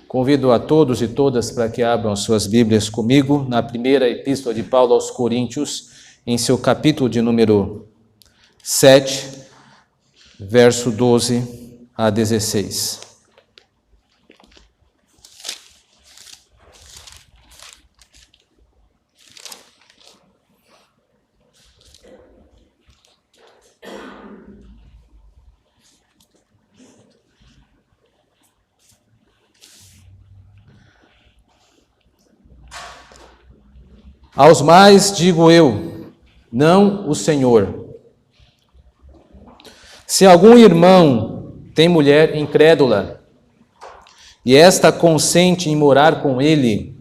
Convido a todos e todas para que abram suas Bíblias comigo na primeira epístola de Paulo aos Coríntios, em seu capítulo de número 7, verso 12 a 16. Aos mais digo eu, não o Senhor. Se algum irmão tem mulher incrédula, e esta consente em morar com ele,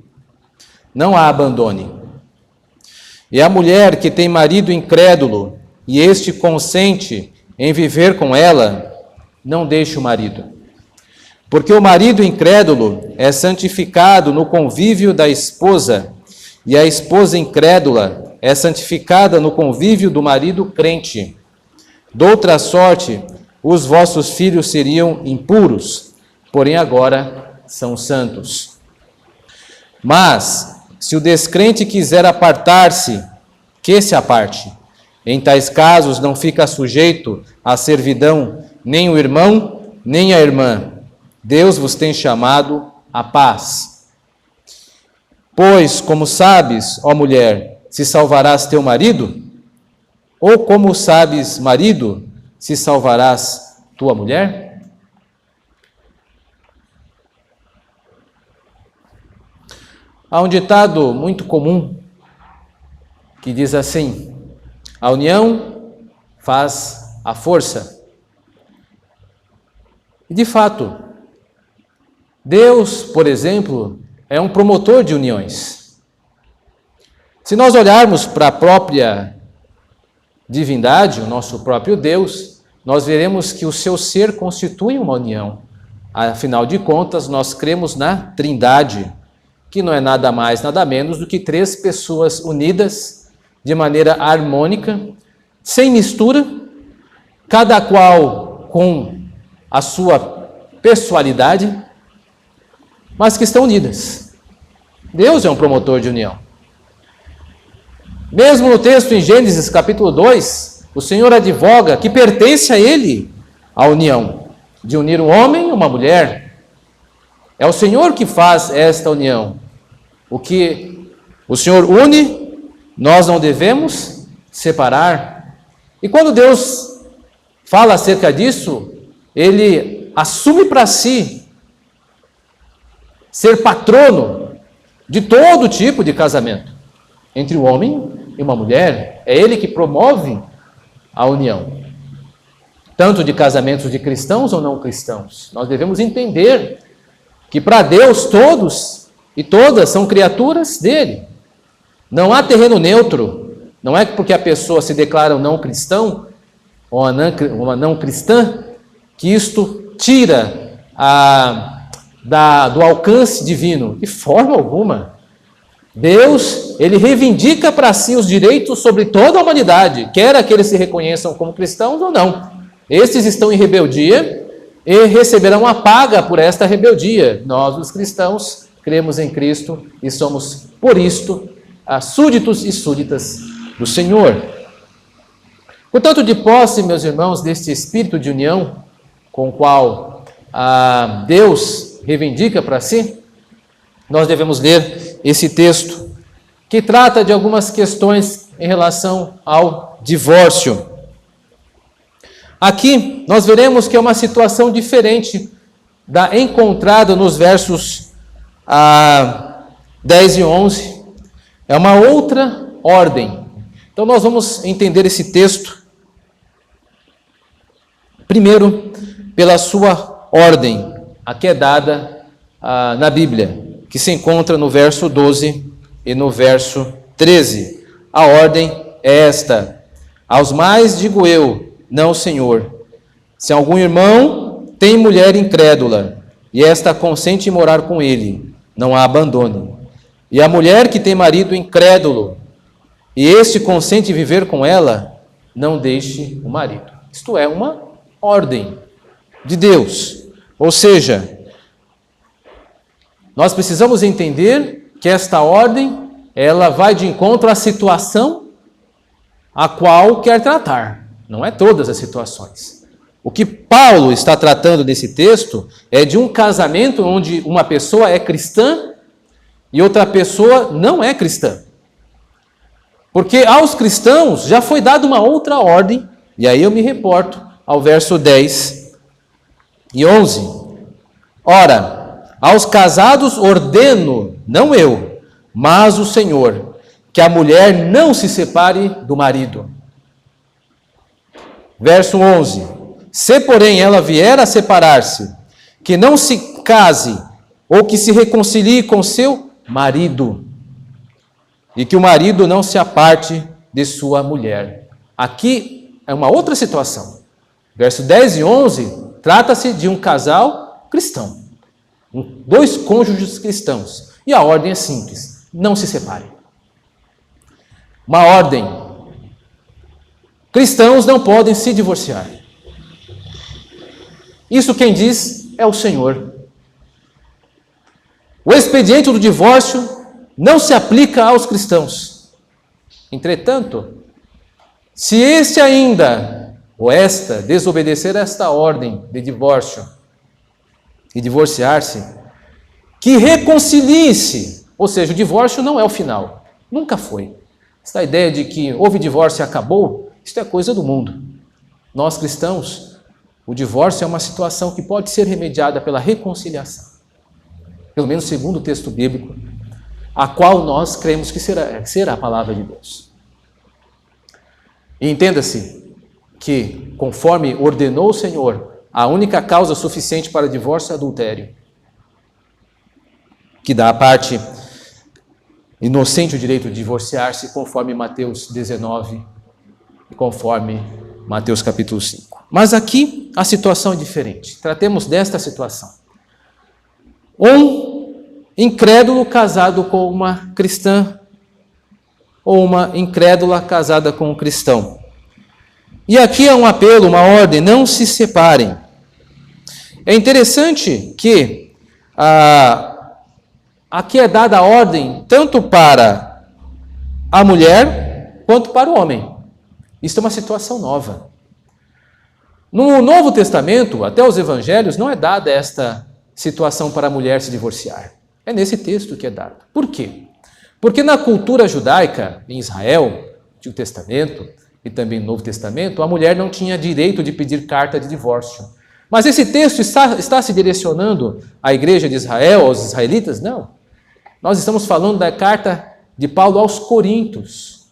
não a abandone. E a mulher que tem marido incrédulo, e este consente em viver com ela, não deixe o marido. Porque o marido incrédulo é santificado no convívio da esposa, e a esposa incrédula é santificada no convívio do marido crente. Doutra sorte, os vossos filhos seriam impuros, porém agora são santos. Mas, se o descrente quiser apartar-se, que se aparte. Em tais casos não fica sujeito à servidão nem o irmão, nem a irmã. Deus vos tem chamado à paz. Pois, como sabes, ó mulher, se salvarás teu marido? Ou como sabes, marido, se salvarás tua mulher? Há um ditado muito comum que diz assim: a união faz a força. E de fato, Deus, por exemplo, é um promotor de uniões. Se nós olharmos para a própria divindade, o nosso próprio Deus, nós veremos que o seu ser constitui uma união. Afinal de contas, nós cremos na Trindade, que não é nada mais, nada menos do que três pessoas unidas de maneira harmônica, sem mistura, cada qual com a sua pessoalidade, mas que estão unidas. Deus é um promotor de união. Mesmo no texto em Gênesis capítulo 2, o Senhor advoga que pertence a Ele a união, de unir um homem e uma mulher. É o Senhor que faz esta união. O que o Senhor une, nós não devemos separar. E quando Deus fala acerca disso, Ele assume para si ser patrono de todo tipo de casamento entre um homem e uma mulher. É Ele que promove a união, tanto de casamentos de cristãos ou não cristãos. Nós devemos entender que para Deus todos e todas são criaturas dele. Não há terreno neutro. Não é porque a pessoa se declara um não cristão ou uma não cristã que isto tira do alcance divino. De forma alguma. Deus, Ele reivindica para si os direitos sobre toda a humanidade, quer aqueles se reconheçam como cristãos ou não. Estes estão em rebeldia e receberão a paga por esta rebeldia. Nós, os cristãos, cremos em Cristo e somos, por isto, súditos e súditas do Senhor. Portanto, de posse, meus irmãos, deste espírito de união com o qual Deus reivindica para si, nós devemos ler esse texto que trata de algumas questões em relação ao divórcio. Aqui nós veremos que é uma situação diferente da encontrada nos versos 10 e 11. É uma outra ordem. Então nós vamos entender esse texto primeiro pela sua ordem, a que é dada na Bíblia, que se encontra no verso 12 e no verso 13. A ordem é esta: aos mais digo eu, não o Senhor. Se algum irmão tem mulher incrédula, e esta consente em morar com ele, não a abandone. E a mulher que tem marido incrédulo, e este consente em viver com ela, não deixe o marido. Isto é uma ordem de Deus. Ou seja, nós precisamos entender que esta ordem, ela vai de encontro à situação a qual quer tratar. Não é todas as situações. O que Paulo está tratando nesse texto é de um casamento onde uma pessoa é cristã e outra pessoa não é cristã. Porque aos cristãos já foi dada uma outra ordem, e aí eu me reporto ao verso 10 e 11. Ora, aos casados ordeno, não eu, mas o Senhor, que a mulher não se separe do marido. Verso 11. Se, porém, ela vier a separar-se, que não se case ou que se reconcilie com seu marido, e que o marido não se aparte de sua mulher. Aqui é uma outra situação. Verso 10 e 11, trata-se de um casal cristão. Dois cônjuges cristãos. E a ordem é simples, não se separem. Uma ordem. Cristãos não podem se divorciar. Isso quem diz é o Senhor. O expediente do divórcio não se aplica aos cristãos. Entretanto, se este ainda, ou esta, desobedecer a esta ordem de divórcio e divorciar-se, que reconcilie-se, ou seja, o divórcio não é o final, nunca foi. Esta ideia de que houve divórcio e acabou, isto é coisa do mundo. Nós cristãos, o divórcio é uma situação que pode ser remediada pela reconciliação, pelo menos segundo o texto bíblico, a qual nós cremos que será a palavra de Deus. E entenda-se que, conforme ordenou o Senhor, a única causa suficiente para divórcio é adultério, que dá à parte inocente o direito de divorciar-se, conforme Mateus 19 e conforme Mateus capítulo 5. Mas aqui a situação é diferente. Tratemos desta situação. Um incrédulo casado com uma cristã ou uma incrédula casada com um cristão. E aqui é um apelo, uma ordem, não se separem. É interessante que aqui é dada a ordem tanto para a mulher quanto para o homem. Isso é uma situação nova. No Novo Testamento, até os Evangelhos, não é dada esta situação para a mulher se divorciar. É nesse texto que é dado. Por quê? Porque na cultura judaica, em Israel, Antigo Testamento e também no Novo Testamento, a mulher não tinha direito de pedir carta de divórcio. Mas esse texto está se direcionando à igreja de Israel, aos israelitas? Não. Nós estamos falando da carta de Paulo aos Coríntios.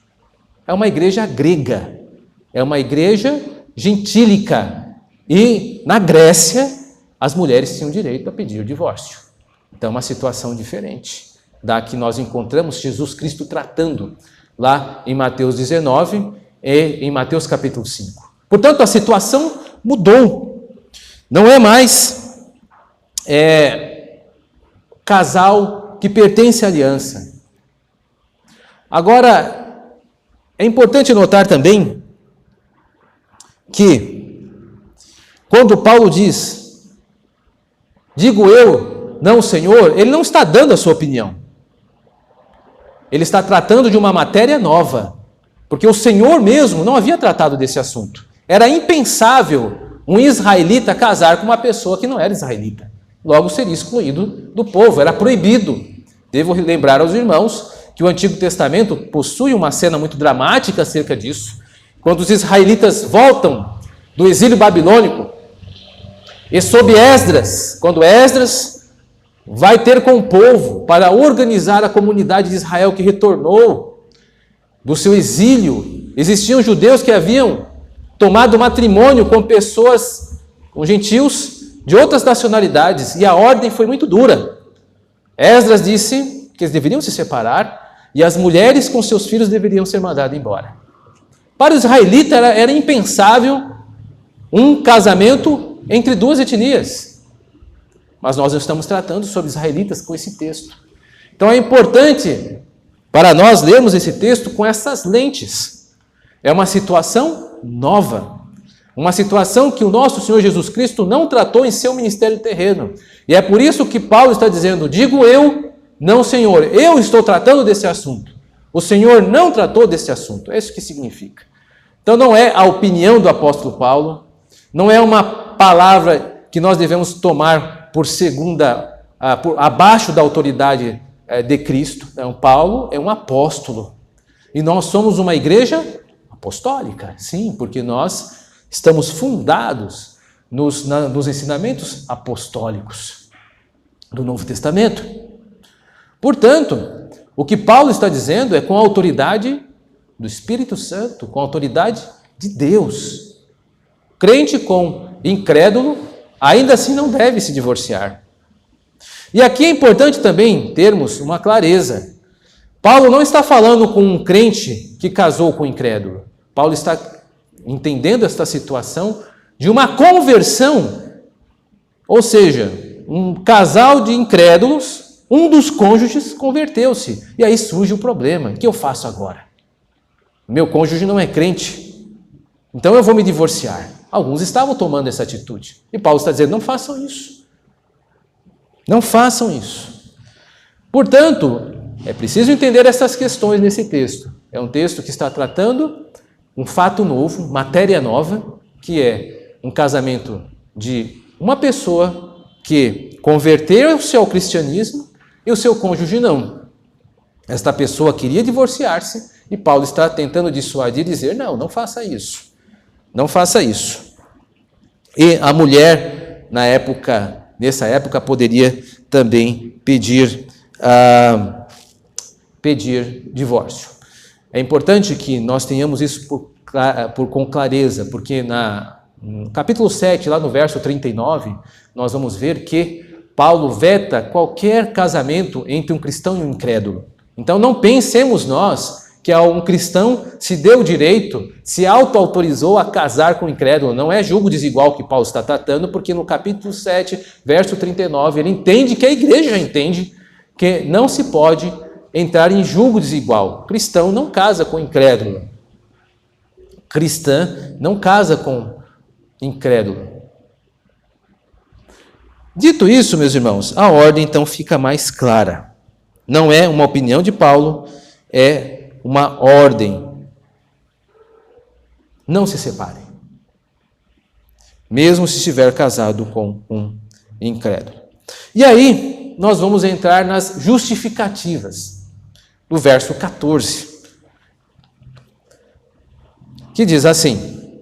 É uma igreja grega, é uma igreja gentílica. E na Grécia, as mulheres tinham direito a pedir o divórcio. Então, uma situação diferente da que nós encontramos Jesus Cristo tratando lá em Mateus 19 e em Mateus capítulo 5. Portanto, a situação mudou. Não é mais casal que pertence à aliança. Agora, é importante notar também que, quando Paulo diz, digo eu, não o Senhor, ele não está dando a sua opinião. Ele está tratando de uma matéria nova, porque o Senhor mesmo não havia tratado desse assunto. Era impensável um israelita casar com uma pessoa que não era israelita. Logo seria excluído do povo, era proibido. Devo lembrar aos irmãos que o Antigo Testamento possui uma cena muito dramática acerca disso. Quando os israelitas voltam do exílio babilônico, e sob Esdras, quando Esdras vai ter com o povo para organizar a comunidade de Israel que retornou do seu exílio, existiam judeus que haviam tomado matrimônio com pessoas, com gentios de outras nacionalidades, e a ordem foi muito dura. Esdras disse que eles deveriam se separar e as mulheres com seus filhos deveriam ser mandadas embora. Para o israelita era impensável um casamento entre duas etnias. Mas nós estamos tratando sobre israelitas com esse texto. Então é importante para nós lermos esse texto com essas lentes. É uma situação nova. Uma situação que o nosso Senhor Jesus Cristo não tratou em seu ministério terreno. E é por isso que Paulo está dizendo, digo eu, não Senhor, eu estou tratando desse assunto. O Senhor não tratou desse assunto. É isso que significa. Então não é a opinião do apóstolo Paulo, não é uma palavra que nós devemos tomar por segunda, abaixo da autoridade de Cristo. Não, Paulo é um apóstolo. E nós somos uma igreja apostólica, sim, porque nós estamos fundados nos ensinamentos apostólicos do Novo Testamento. Portanto, o que Paulo está dizendo é com a autoridade do Espírito Santo, com a autoridade de Deus. Crente com incrédulo, ainda assim não deve se divorciar. E aqui é importante também termos uma clareza. Paulo não está falando com um crente que casou com um incrédulo. Paulo está entendendo esta situação de uma conversão, ou seja, um casal de incrédulos, um dos cônjuges converteu-se. E aí surge o problema. O que eu faço agora? Meu cônjuge não é crente, então eu vou me divorciar. Alguns estavam tomando essa atitude. E Paulo está dizendo, não façam isso. Não façam isso. Portanto, é preciso entender essas questões nesse texto. É um texto que está tratando um fato novo, matéria nova, que é um casamento de uma pessoa que converteu-se ao cristianismo e o seu cônjuge não. Esta pessoa queria divorciar-se e Paulo está tentando dissuadir e dizer, não faça isso. Não faça isso. E a mulher, nessa época, poderia também pedir divórcio. É importante que nós tenhamos isso com clareza, porque no capítulo 7, lá no verso 39, nós vamos ver que Paulo veta qualquer casamento entre um cristão e um incrédulo. Então não pensemos nós que um cristão se deu o direito, se auto-autorizou a casar com o incrédulo. Não é julgo desigual que Paulo está tratando, porque no capítulo 7, verso 39, ele entende que a igreja entende que não se pode entrar em julgo desigual. Cristão não casa com incrédulo. Cristã não casa com incrédulo. Dito isso, meus irmãos, a ordem então fica mais clara. Não é uma opinião de Paulo, é uma ordem. Não se separem. Mesmo se estiver casado com um incrédulo. E aí, nós vamos entrar nas justificativas do verso 14. Que diz assim: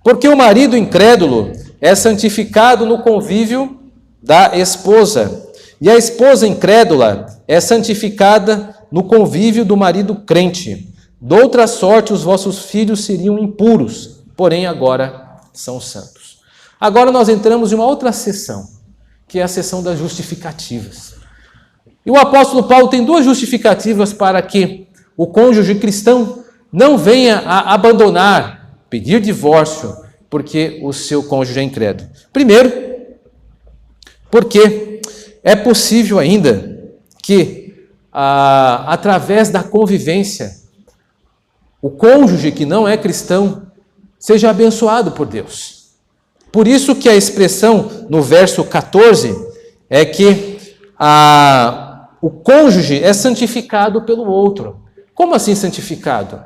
porque o marido incrédulo é santificado no convívio da esposa, e a esposa incrédula é santificada no convívio do marido crente. Doutra sorte, os vossos filhos seriam impuros, porém agora são santos. Agora nós entramos em uma outra seção, que é a seção das justificativas. E o apóstolo Paulo tem duas justificativas para que o cônjuge cristão não venha a abandonar, pedir divórcio, porque o seu cônjuge é incrédulo. Primeiro, porque é possível ainda que, através da convivência, o cônjuge que não é cristão seja abençoado por Deus. Por isso que a expressão no verso 14 é que o cônjuge é santificado pelo outro. Como assim santificado?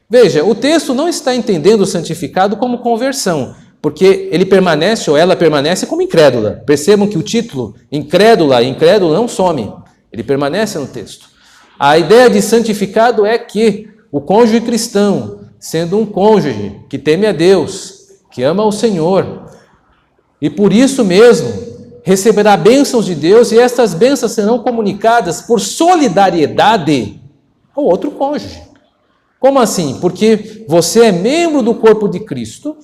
Veja, o texto não está entendendo o santificado como conversão, porque ele permanece ou ela permanece como incrédula. Percebam que o título incrédula e incrédulo não some, ele permanece no texto. A ideia de santificado é que o cônjuge cristão, sendo um cônjuge que teme a Deus, que ama o Senhor, e por isso mesmo receberá bênçãos de Deus, e estas bênçãos serão comunicadas por solidariedade ao outro cônjuge. Como assim? Porque você é membro do corpo de Cristo,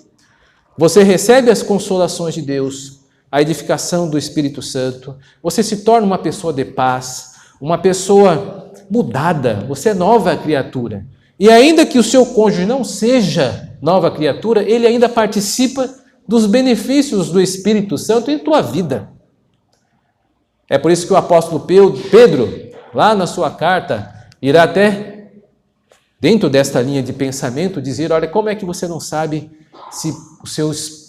você recebe as consolações de Deus, a edificação do Espírito Santo, você se torna uma pessoa de paz, uma pessoa mudada, você é nova criatura. E ainda que o seu cônjuge não seja nova criatura, ele ainda participa dos benefícios do Espírito Santo em tua vida. É por isso que o apóstolo Pedro, lá na sua carta, irá até, dentro desta linha de pensamento, dizer, olha, como é que você não sabe se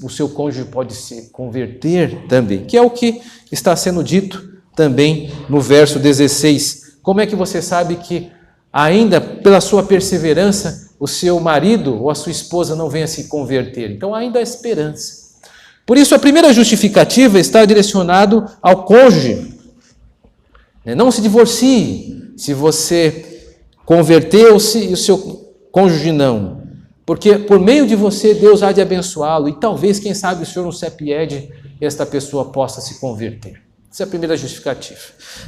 o seu cônjuge pode se converter também, que é o que está sendo dito também no verso 16. Como é que você sabe que ainda pela sua perseverança o seu marido ou a sua esposa não venha se converter? Então ainda há esperança. Por isso a primeira justificativa está direcionado ao cônjuge. Não se divorcie se você converteu-se e o seu cônjuge não. Porque por meio de você Deus há de abençoá-lo e talvez, quem sabe, o Senhor não se apiede e esta pessoa possa se converter. Essa é a primeira justificativa.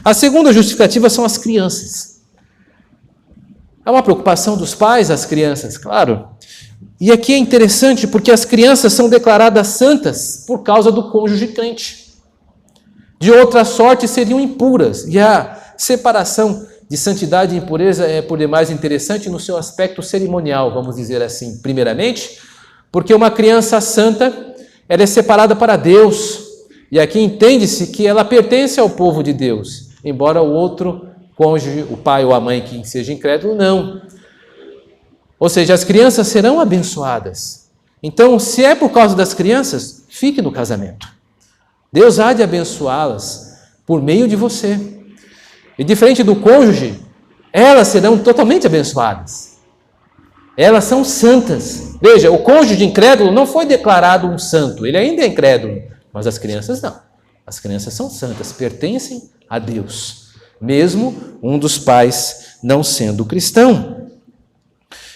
A segunda justificativa são as crianças. É uma preocupação dos pais, as crianças, claro. E aqui é interessante porque as crianças são declaradas santas por causa do cônjuge crente. De outra sorte seriam impuras. E a separação de santidade e impureza é por demais interessante no seu aspecto cerimonial, vamos dizer assim, primeiramente, porque uma criança santa, ela é separada para Deus. E aqui entende-se que ela pertence ao povo de Deus, embora o outro cônjuge, o pai ou a mãe que seja incrédulo, não. Ou seja, as crianças serão abençoadas. Então, se é por causa das crianças, fique no casamento. Deus há de abençoá-las por meio de você. E diferente do cônjuge, elas serão totalmente abençoadas. Elas são santas. Veja, o cônjuge incrédulo não foi declarado um santo, ele ainda é incrédulo. Mas as crianças não. As crianças são santas, pertencem a Deus, mesmo um dos pais não sendo cristão.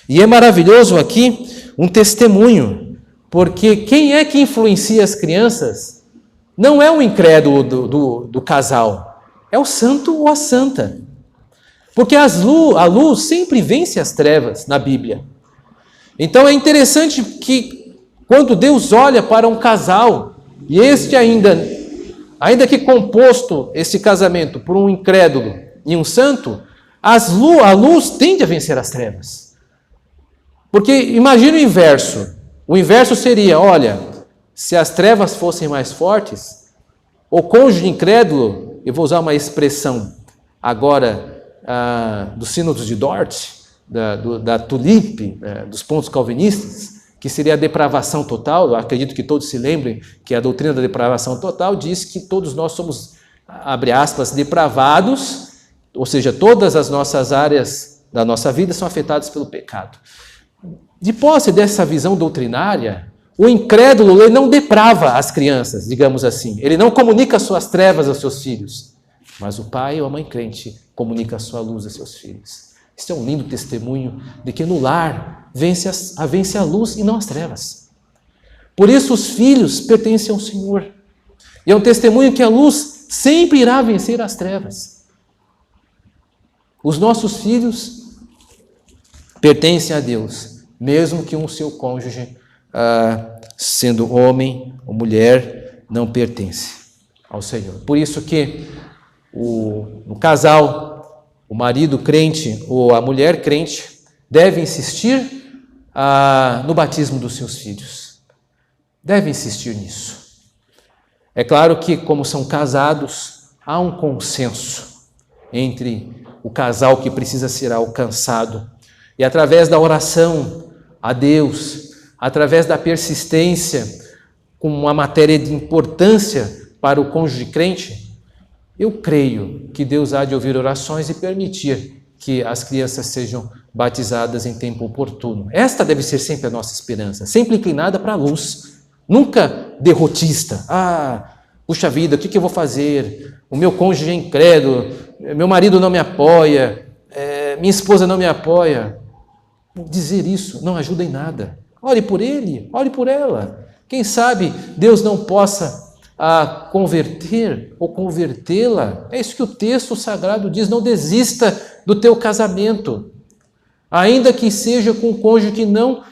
E é maravilhoso aqui um testemunho, porque quem é que influencia as crianças não é o incrédulo do casal, é o santo ou a santa. Porque a luz sempre vence as trevas na Bíblia. Então é interessante que quando Deus olha para um casal, e este ainda que composto esse casamento por um incrédulo e um santo, a luz tende a vencer as trevas. Porque imagine o inverso. O inverso seria, olha, se as trevas fossem mais fortes, o cônjuge incrédulo, eu vou usar uma expressão agora do Sínodo de Dort, da Tulip, dos pontos calvinistas, que seria a depravação total. Eu acredito que todos se lembrem que a doutrina da depravação total diz que todos nós somos, abre aspas, depravados, ou seja, todas as nossas áreas da nossa vida são afetadas pelo pecado. De posse dessa visão doutrinária, o incrédulo ele não deprava as crianças, digamos assim. Ele não comunica as suas trevas aos seus filhos, mas o pai ou a mãe crente comunica a sua luz a seus filhos. Este é um lindo testemunho de que no lar vence a luz e não as trevas. Por isso os filhos pertencem ao Senhor. E é um testemunho que a luz sempre irá vencer as trevas. Os nossos filhos pertencem a Deus, mesmo que um seu cônjuge, sendo homem ou mulher, não pertence ao Senhor. Por isso que no casal, o marido crente ou a mulher crente deve insistir no batismo dos seus filhos. Deve insistir nisso. É claro que, como são casados, há um consenso entre o casal que precisa ser alcançado. E através da oração a Deus, através da persistência com uma matéria de importância para o cônjuge crente, eu creio que Deus há de ouvir orações e permitir que as crianças sejam batizadas em tempo oportuno. Esta deve ser sempre a nossa esperança, sempre inclinada para a luz, nunca derrotista. Puxa vida, o que eu vou fazer? O meu cônjuge é incrédulo, meu marido não me apoia, minha esposa não me apoia. Dizer isso não ajuda em nada. Ore por ele, ore por ela. Quem sabe Deus não possa converter ou convertê-la. É isso que o texto sagrado diz. Não desista do teu casamento, ainda que seja com um cônjuge que não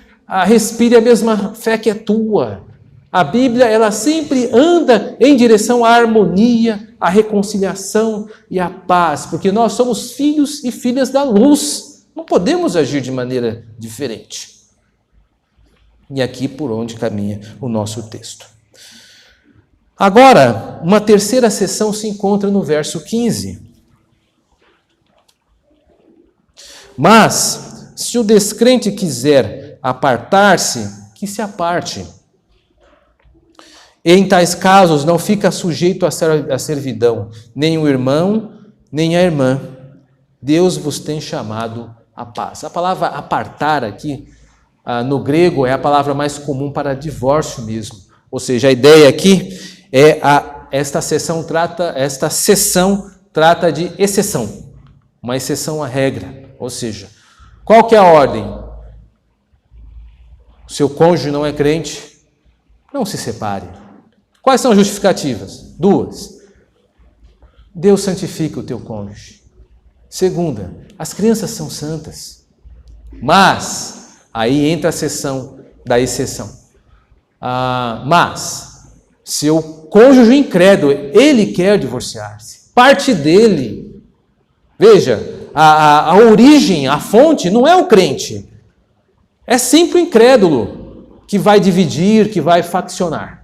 respire a mesma fé que a tua. A Bíblia, ela sempre anda em direção à harmonia, à reconciliação e à paz, porque nós somos filhos e filhas da luz. Não podemos agir de maneira diferente. E aqui por onde caminha o nosso texto. Agora, uma terceira seção se encontra no verso 15. Mas, se o descrente quiser apartar-se, que se aparte. Em tais casos não fica sujeito à servidão, nem o irmão, nem a irmã. Deus vos tem chamado à paz. A palavra apartar aqui, no grego, é a palavra mais comum para divórcio mesmo. Ou seja, a ideia aqui é esta sessão trata de exceção, uma exceção à regra. Ou seja, qual que é a ordem? Seu cônjuge não é crente, não se separe. Quais são as justificativas? 2. Deus santifica o teu cônjuge. 2, as crianças são santas. Mas, aí entra a seção da exceção. Mas, seu cônjuge incrédulo, ele quer divorciar-se. Parte dele. Veja, a origem, a fonte não é o crente. É sempre o incrédulo que vai dividir, que vai faccionar.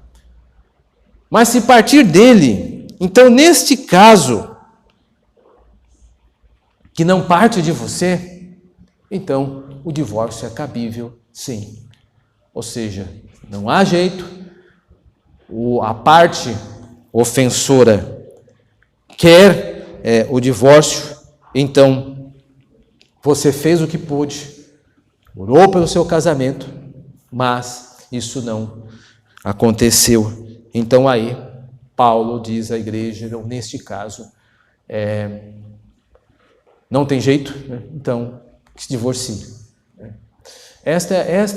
Mas se partir dele, então neste caso, que não parte de você, então o divórcio é cabível, sim. Ou seja, não há jeito, a parte ofensora quer o divórcio, então você fez o que pôde, orou pelo seu casamento, mas isso não aconteceu. Então aí, Paulo diz à igreja, neste caso, não tem jeito, né? Então se divorcie. Esta é a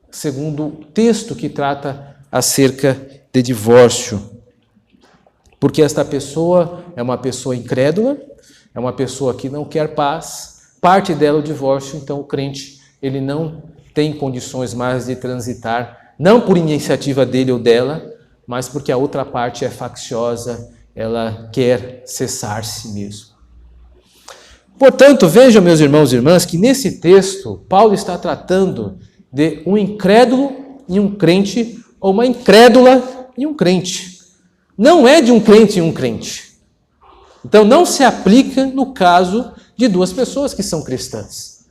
segundo texto que trata acerca de divórcio. Porque esta pessoa é uma pessoa incrédula, é uma pessoa que não quer paz, parte dela é o divórcio, então o crente ele não tem condições mais de transitar, não por iniciativa dele ou dela, mas porque a outra parte é facciosa, ela quer cessar-se mesmo. Portanto, vejam, meus irmãos e irmãs, que nesse texto, Paulo está tratando de um incrédulo e um crente, ou uma incrédula e um crente. Não é de um crente e um crente. Então, não se aplica no caso de duas pessoas que são cristãs.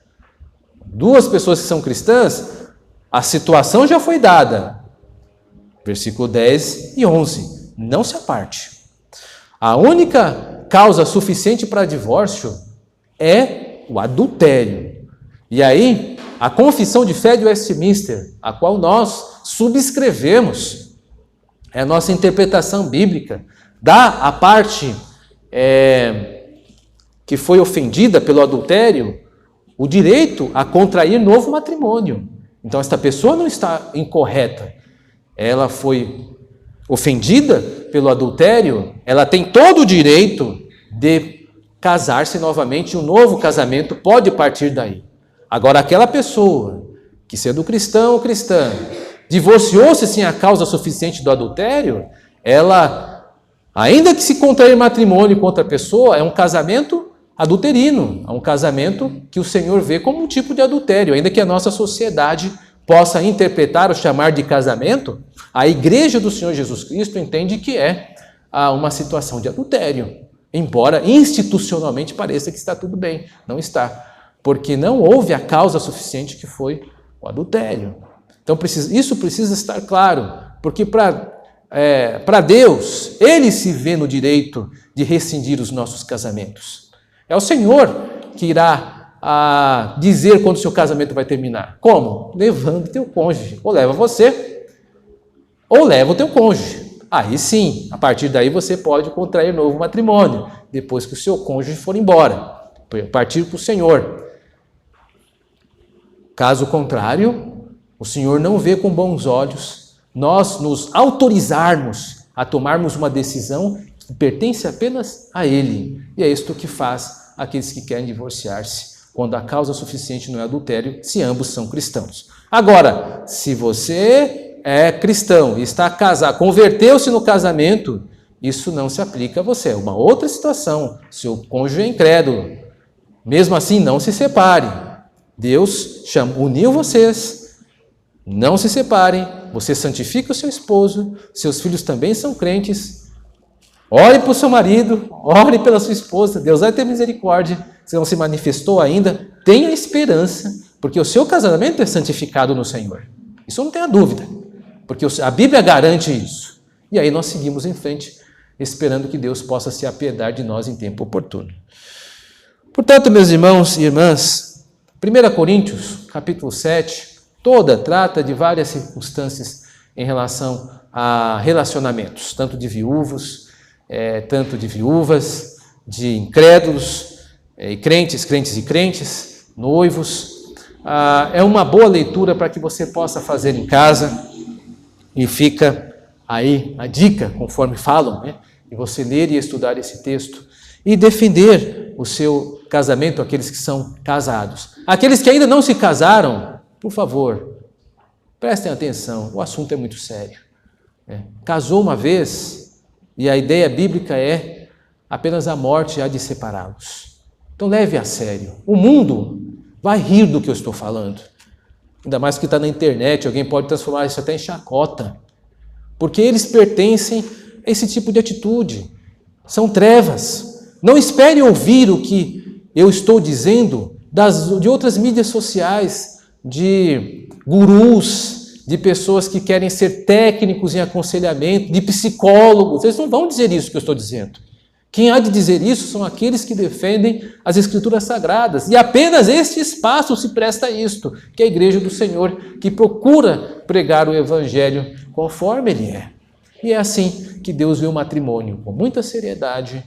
Duas pessoas que são cristãs, a situação já foi dada. Versículo 10 e 11. Não se aparte. A única causa suficiente para divórcio é o adultério. E aí, a Confissão de Fé de Westminster, a qual nós subscrevemos, é a nossa interpretação bíblica, dá a parte que foi ofendida pelo adultério o direito a contrair novo matrimônio. Então, esta pessoa não está incorreta. Ela foi ofendida pelo adultério, ela tem todo o direito de casar-se novamente e um novo casamento pode partir daí. Agora, aquela pessoa que, sendo cristão ou cristã, divorciou-se sem a causa suficiente do adultério, ela, ainda que se contrair matrimônio com outra pessoa, é um casamento adulterino, é um casamento que o Senhor vê como um tipo de adultério, ainda que a nossa sociedade possa interpretar ou chamar de casamento, a igreja do Senhor Jesus Cristo entende que é uma situação de adultério, embora institucionalmente pareça que está tudo bem, não está, porque não houve a causa suficiente que foi o adultério. Então isso precisa estar claro, porque para Deus, Ele se vê no direito de rescindir os nossos casamentos. É o Senhor que irá dizer quando o seu casamento vai terminar. Como? Levando teu cônjuge. Ou leva você, ou leva o teu cônjuge. Aí sim, a partir daí você pode contrair novo matrimônio, depois que o seu cônjuge for embora, partir para o Senhor. Caso contrário, o Senhor não vê com bons olhos nós nos autorizarmos a tomarmos uma decisão que pertence apenas a Ele. E é isto que faz aqueles que querem divorciar-se, quando a causa suficiente não é adultério, se ambos são cristãos. Agora, se você é cristão e está casado, converteu-se no casamento, isso não se aplica a você. É uma outra situação. Seu cônjuge é incrédulo. Mesmo assim, não se separe. Deus uniu vocês. Não se separem. Você santifica o seu esposo. Seus filhos também são crentes. Ore para o seu marido. Ore pela sua esposa. Deus vai ter misericórdia. Se não se manifestou ainda, tenha esperança, porque o seu casamento é santificado no Senhor. Isso não tenha dúvida, porque a Bíblia garante isso. E aí nós seguimos em frente, esperando que Deus possa se apiedar de nós em tempo oportuno. Portanto, meus irmãos e irmãs, 1 Coríntios, capítulo 7, toda trata de várias circunstâncias em relação a relacionamentos, tanto de viúvos, tanto de viúvas, de incrédulos, e crentes e crentes, noivos. É uma boa leitura para que você possa fazer em casa, e fica aí a dica, conforme falam, né? E você ler e estudar esse texto e defender o seu casamento, aqueles que são casados. Aqueles que ainda não se casaram, por favor, prestem atenção, o assunto é muito sério. Casou uma vez e a ideia bíblica é apenas a morte há de separá-los. Então leve a sério. O mundo vai rir do que eu estou falando. Ainda mais que está na internet, alguém pode transformar isso até em chacota. Porque eles pertencem a esse tipo de atitude. São trevas. Não espere ouvir o que eu estou dizendo de outras mídias sociais, de gurus, de pessoas que querem ser técnicos em aconselhamento, de psicólogos. Eles não vão dizer isso que eu estou dizendo. Quem há de dizer isso são aqueles que defendem as Escrituras Sagradas. E apenas este espaço se presta a isto, que é a Igreja do Senhor, que procura pregar o Evangelho conforme ele é. E é assim que Deus vê o matrimônio, com muita seriedade,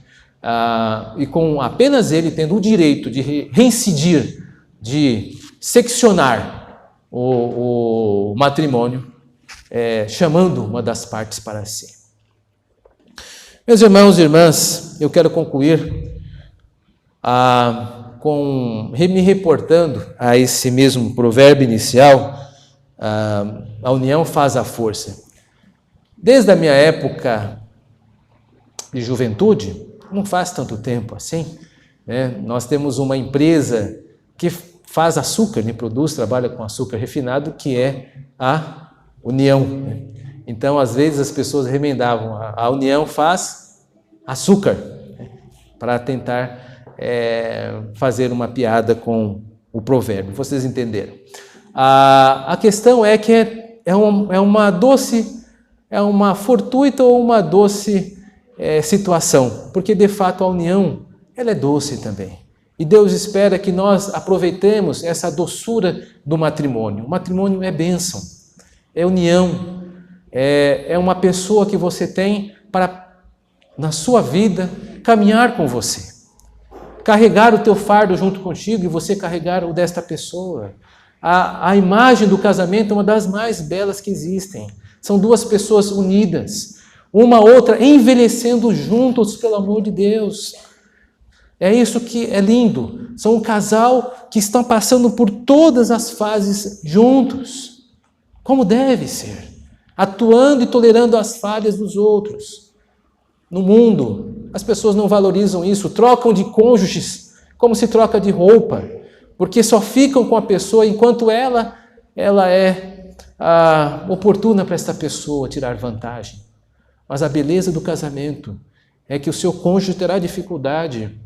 e com apenas ele tendo o direito de reincidir, de seccionar o matrimônio, chamando uma das partes para si. Meus irmãos e irmãs, eu quero concluir me reportando a esse mesmo provérbio inicial, a união faz a força. Desde a minha época de juventude, não faz tanto tempo assim, né? Nós temos uma empresa que faz açúcar, trabalha com açúcar refinado, que é a União, né? Então, às vezes, as pessoas remendavam, a União faz açúcar, né? Para tentar fazer uma piada com o provérbio. Vocês entenderam? A questão é que é uma fortuita ou uma doce situação, porque, de fato, a união ela é doce também. E Deus espera que nós aproveitemos essa doçura do matrimônio. O matrimônio é bênção, é união. É uma pessoa que você tem para, na sua vida, caminhar com você. Carregar o teu fardo junto contigo e você carregar o desta pessoa. A imagem do casamento é uma das mais belas que existem. São duas pessoas unidas, uma outra envelhecendo juntos pelo amor de Deus. É isso que é lindo. São um casal que estão passando por todas as fases juntos, como deve ser. Atuando e tolerando as falhas dos outros. No mundo, as pessoas não valorizam isso, trocam de cônjuges como se troca de roupa, porque só ficam com a pessoa enquanto ela é oportuna para esta pessoa tirar vantagem. Mas a beleza do casamento é que o seu cônjuge terá dificuldade,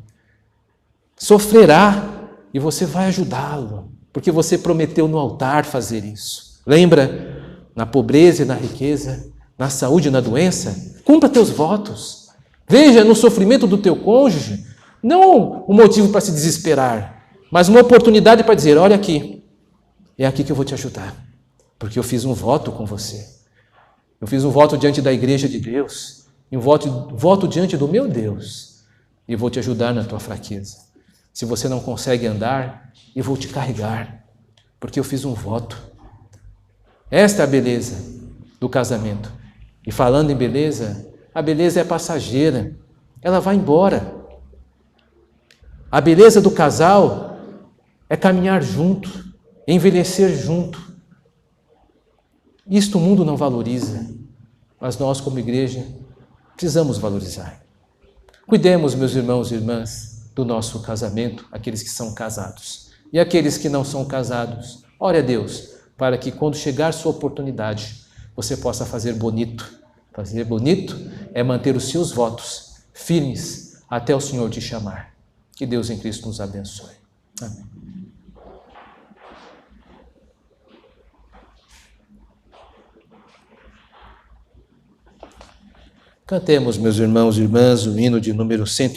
sofrerá e você vai ajudá-lo, porque você prometeu no altar fazer isso. Lembra? Na pobreza e na riqueza, na saúde e na doença, cumpra teus votos. Veja no sofrimento do teu cônjuge, não um motivo para se desesperar, mas uma oportunidade para dizer, olha aqui, é aqui que eu vou te ajudar, porque eu fiz um voto com você. Eu fiz um voto diante da igreja de Deus, e um voto diante do meu Deus, e vou te ajudar na tua fraqueza. Se você não consegue andar, eu vou te carregar, porque eu fiz um voto. Esta é a beleza do casamento. E falando em beleza, a beleza é passageira, ela vai embora. A beleza do casal é caminhar junto, envelhecer junto. Isto o mundo não valoriza, mas nós, como igreja, precisamos valorizar. Cuidemos, meus irmãos e irmãs, do nosso casamento, aqueles que são casados. E aqueles que não são casados, ore a Deus, para que quando chegar sua oportunidade, você possa fazer bonito. Fazer bonito é manter os seus votos firmes até o Senhor te chamar. Que Deus em Cristo nos abençoe. Amém. Cantemos, meus irmãos e irmãs, o hino de número 100.